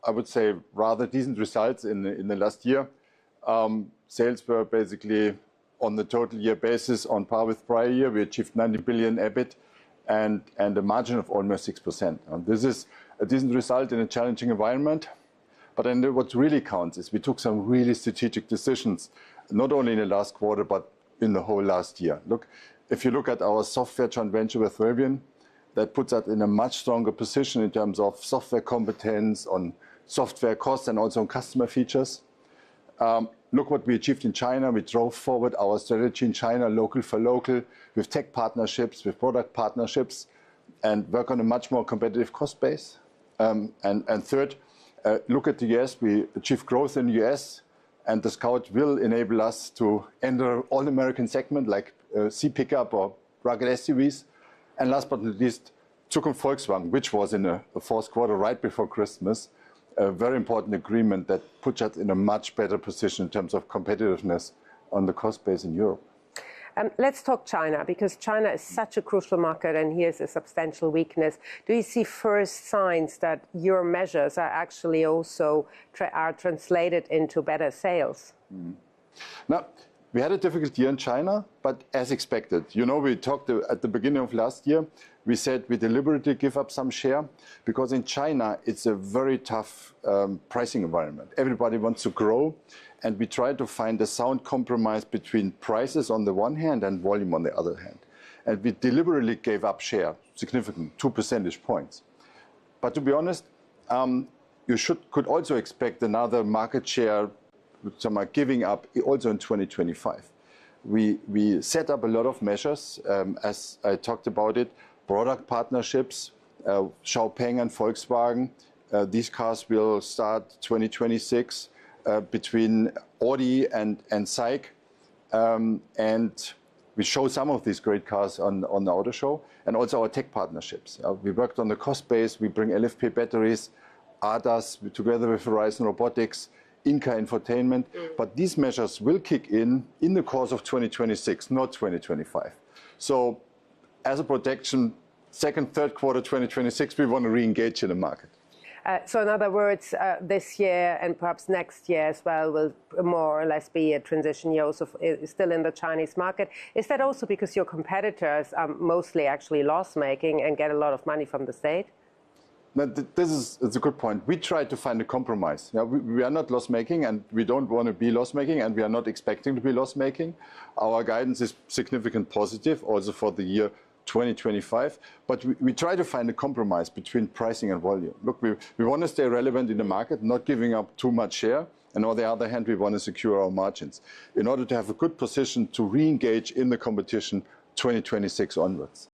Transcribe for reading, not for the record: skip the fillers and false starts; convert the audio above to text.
I would say, rather decent results in the last year. Sales were basically on the total year basis on par with prior year. We achieved 90 billion EBIT and a margin of almost 6%. And this is a decent result in a challenging environment. But then what really counts is we took some really strategic decisions, not only in the last quarter, but in the whole last year. Look, if you look at our software joint venture with Rivian, that puts us in a much stronger position in terms of software competence, on software costs, and also on customer features. Look what we achieved in China. We drove forward our strategy in China, local for local, with tech partnerships, with product partnerships, and work on a much more competitive cost base. And third, look at the US. We achieved growth in the US, and the Scout will enable us to enter all-American segment like C pickup or rugged SUVs. And last but not least, took on Volkswagen, which was in the fourth quarter right before Christmas, a very important agreement that puts us in a much better position in terms of competitiveness on the cost base in Europe. Let's talk China, because China is such a crucial market and here's a substantial weakness. Do you see first signs that your measures are actually also translated into better sales? Now, we had a difficult year in China, but as expected. You know, we talked at the beginning of last year, we said we deliberately give up some share because in China, it's a very tough pricing environment. Everybody wants to grow, and we try to find a sound compromise between prices on the one hand and volume on the other hand. And we deliberately gave up share, significant, 2 percentage points. But to be honest, you could also expect another market share giving up also in 2025. We set up a lot of measures, as I talked about it, product partnerships, Xiaopeng and Volkswagen. These cars will start 2026 between Audi and SAIC. And we show some of these great cars on the auto show, and also our tech partnerships. We worked on the cost base. We bring LFP batteries, ADAS together with Horizon Robotics, in-car infotainment. But these measures will kick in the course of 2026, not 2025. So as a protection, second, third quarter 2026, we want to re-engage in the market. So in other words, this year and perhaps next year as well will more or less be a transition year also still in the Chinese market. Is that also because your competitors are mostly actually loss-making and get a lot of money from the state? Now, it's a good point. We try to find a compromise. We are not loss-making, and we don't want to be loss-making, and we are not expecting to be loss-making. Our guidance is significant positive also for the year 2025, but we try to find a compromise between pricing and volume. Look, we want to stay relevant in the market, not giving up too much share, and on the other hand, we want to secure our margins in order to have a good position to re-engage in the competition 2026 onwards.